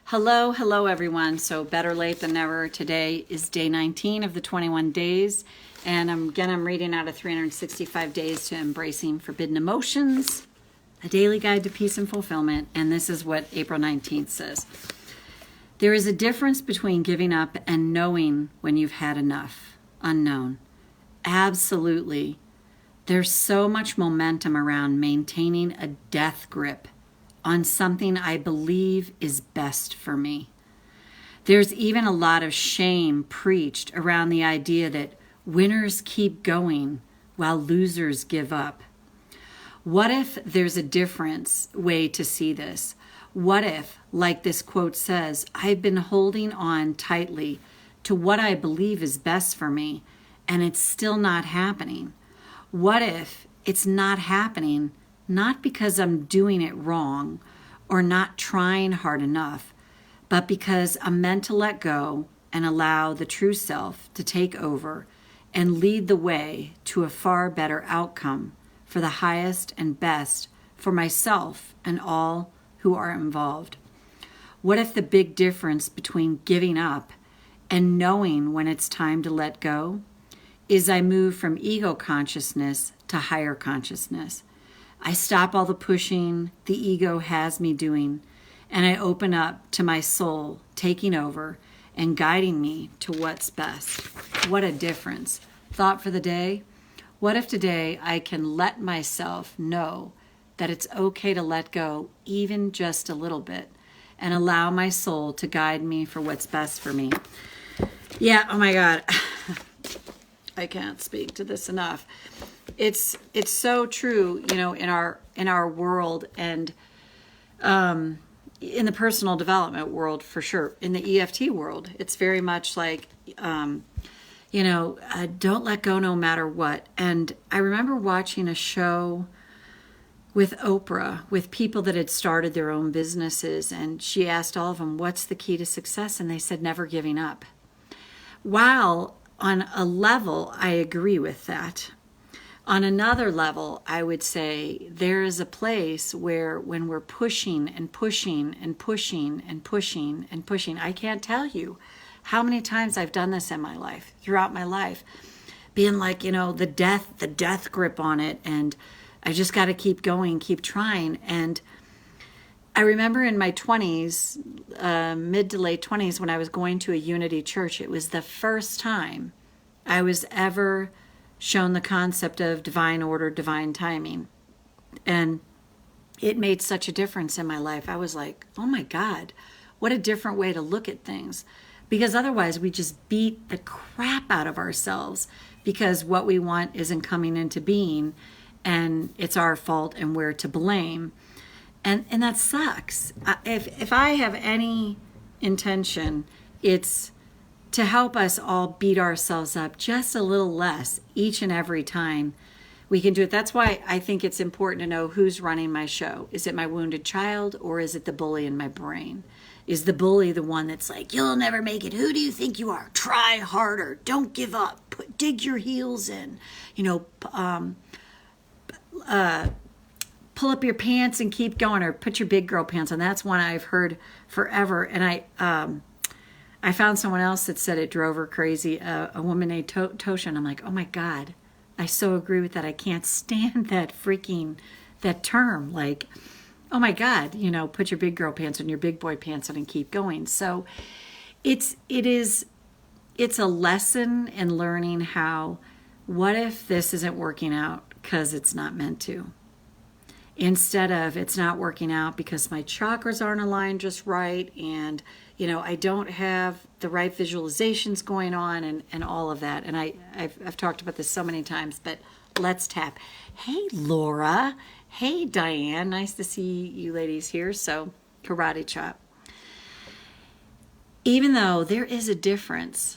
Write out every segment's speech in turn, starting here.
Hello everyone. So better late than never. Today is day 19 of the 21 days. And I'm reading out of 365 Days to Embracing Forbidden Emotions, a daily guide to peace and fulfillment. And this is what April 19th says. There is a difference between giving up and knowing when you've had enough. Unknown. Absolutely. There's so much momentum around maintaining a death grip on something I believe is best for me. There's even a lot of shame preached around the idea that winners keep going while losers give up. What if there's a different way to see this? What if, like this quote says, I've been holding on tightly to what I believe is best for me, and it's still not happening? What if it's not happening not because I'm doing it wrong or not trying hard enough, but because I'm meant to let go and allow the true self to take over and lead the way to a far better outcome for the highest and best for myself and all who are involved? What if the big difference between giving up and knowing when it's time to let go is I move from ego consciousness to higher consciousness? I stop all the pushing the ego has me doing, and I open up to my soul taking over and guiding me to what's best. What a difference. Thought for the day. What if today I can let myself know that it's okay to let go even just a little bit and allow my soul to guide me for what's best for me? Yeah, oh my God. I can't speak to this enough. It's so true, in our world, and in the personal development world for sure. In the EFT world, it's very much like, don't let go no matter what. And I remember watching a show with Oprah with people that had started their own businesses, and she asked all of them, "What's the key to success?" And they said, "Never giving up." While on a level, I agree with that. On another level, I would say there is a place where when we're pushing and pushing and pushing and pushing and pushing, I can't tell you how many times I've done this in my life, throughout my life, being like, the death grip on it, and I just got to keep going, keep trying. And I remember in my 20s, mid to late 20s, when I was going to a Unity church, it was the first time I was ever shown the concept of divine order, divine timing. And it made such a difference in my life. I was like, oh my God, what a different way to look at things. Because otherwise we just beat the crap out of ourselves because what we want isn't coming into being and it's our fault and we're to blame. And that sucks. If I have any intention, it's to help us all beat ourselves up just a little less each and every time we can do it. That's why I think it's important to know who's running my show. Is it my wounded child, or is it the bully in my brain? Is the bully the one that's like, you'll never make it. Who do you think you are? Try harder. Don't give up. Dig your heels in. Pull up your pants and keep going, or put your big girl pants on. That's one I've heard forever. And I found someone else that said it drove her crazy, a woman named Tosha, and I'm like, oh my God, I so agree with that. I can't stand that term. Like, oh my God, put your big girl pants on, your big boy pants on, and keep going. So it's a lesson in learning how, what if this isn't working out because it's not meant to? Instead of it's not working out because my chakras aren't aligned just right, and I don't have the right visualizations going on, and all of that. And I've talked about this so many times, but let's tap. Hey, Laura. Hey, Diane. Nice to see you ladies here. So karate chop. Even though there is a difference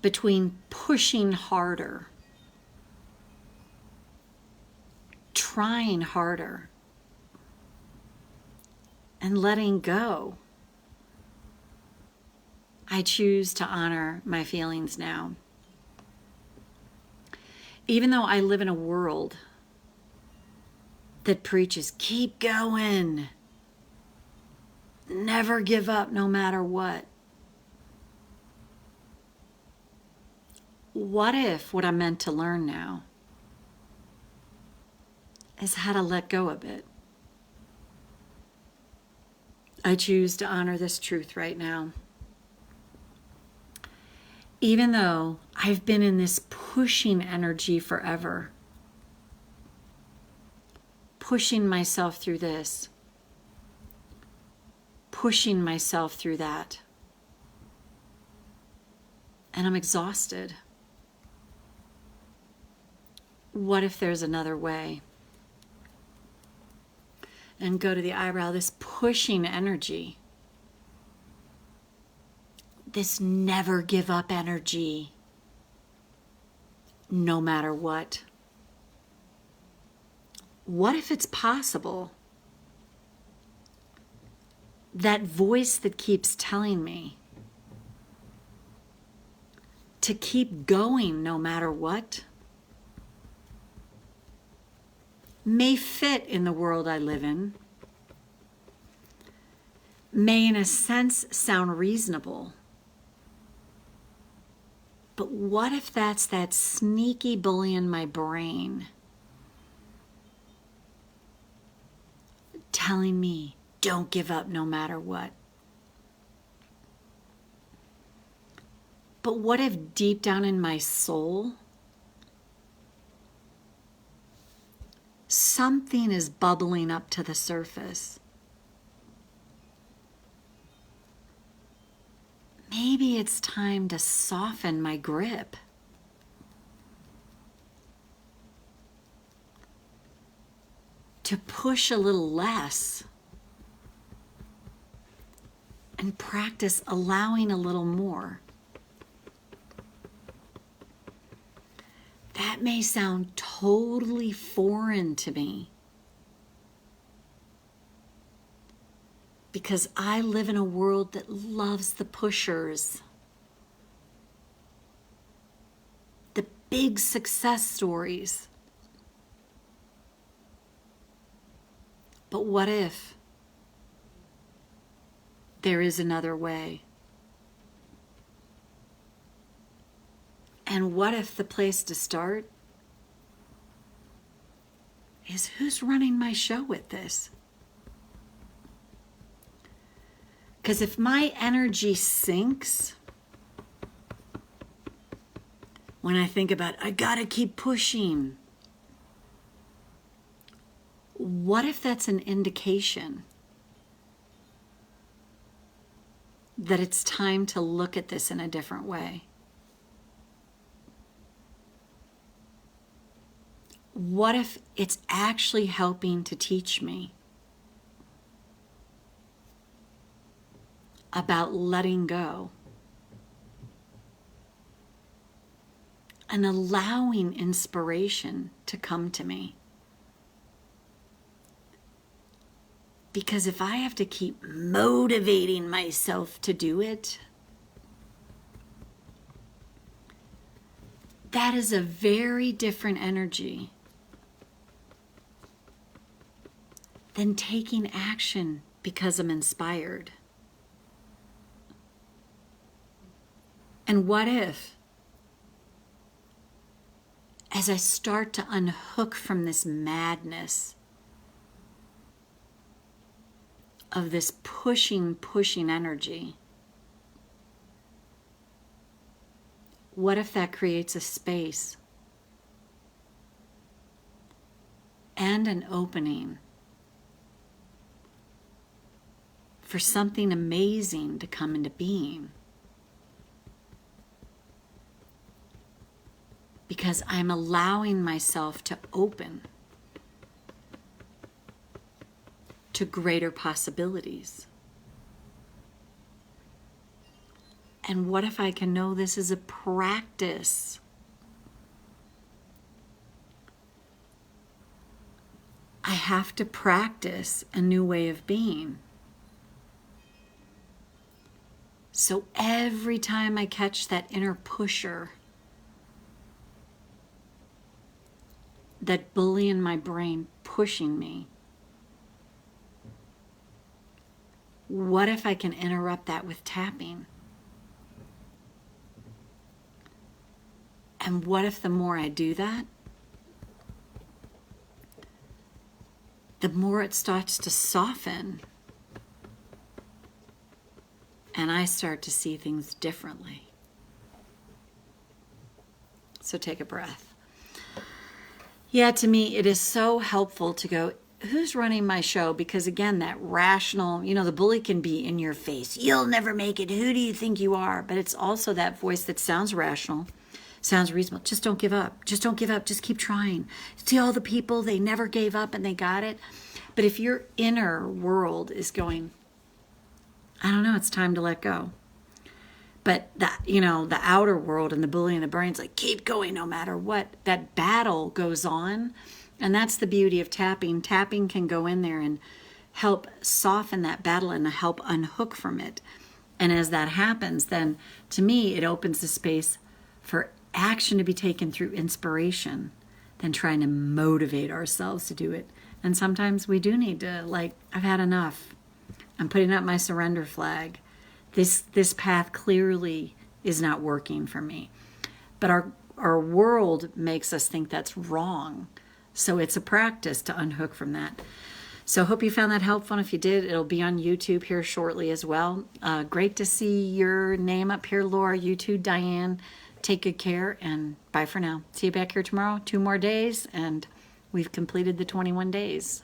between pushing harder, trying harder, and letting go, I choose to honor my feelings now. Even though I live in a world that preaches, keep going, Never give up no matter what. What if what I'm meant to learn now is how to let go a bit? I choose to honor this truth right now. Even though I've been in this pushing energy forever, pushing myself through this, pushing myself through that, and I'm exhausted. What if there's another way? And go to the eyebrow, this pushing energy, this never give up energy, no matter what. What if it's possible? That voice that keeps telling me to keep going no matter what may fit in the world I live in, may in a sense sound reasonable. But what if that's that sneaky bully in my brain telling me, don't give up no matter what? But what if deep down in my soul, something is bubbling up to the surface? Maybe it's time to soften my grip. To push a little less and practice allowing a little more. That may sound totally foreign to me because I live in a world that loves the pushers, the big success stories. But what if there is another way? And what if the place to start is who's running my show with this? Because if my energy sinks when I think about, I gotta keep pushing, what if that's an indication that it's time to look at this in a different way? What if it's actually helping to teach me about letting go and allowing inspiration to come to me? Because if I have to keep motivating myself to do it, that is a very different energy than taking action because I'm inspired. And what if, as I start to unhook from this madness of this pushing energy, what if that creates a space and an opening for something amazing to come into being? Because I'm allowing myself to open to greater possibilities. And what if I can know this is a practice? I have to practice a new way of being. So every time I catch that inner pusher, that bully in my brain pushing me, What if I can interrupt that with tapping? And what if the more I do that, the more it starts to soften and I start to see things differently? So take a breath. Yeah, to me, it is so helpful to go, who's running my show? Because again, that rational, the bully can be in your face. You'll never make it. Who do you think you are? But it's also that voice that sounds rational, sounds reasonable. Just don't give up. Just don't give up. Just keep trying. See all the people, they never gave up and they got it. But if your inner world is going, I don't know, it's time to let go. But the outer world and the bully in the brain's like, keep going no matter what. That battle goes on. And that's the beauty of tapping. Tapping can go in there and help soften that battle and help unhook from it. And as that happens, then to me, it opens the space for action to be taken through inspiration than trying to motivate ourselves to do it. And sometimes we do need to, I've had enough. I'm putting up my surrender flag. This path clearly is not working for me. But our world makes us think that's wrong. So it's a practice to unhook from that. So hope you found that helpful. And if you did, it'll be on YouTube here shortly as well. Great to see your name up here, Laura. You too, Diane. Take good care and bye for now. See you back here tomorrow. 2 more days and we've completed the 21 days.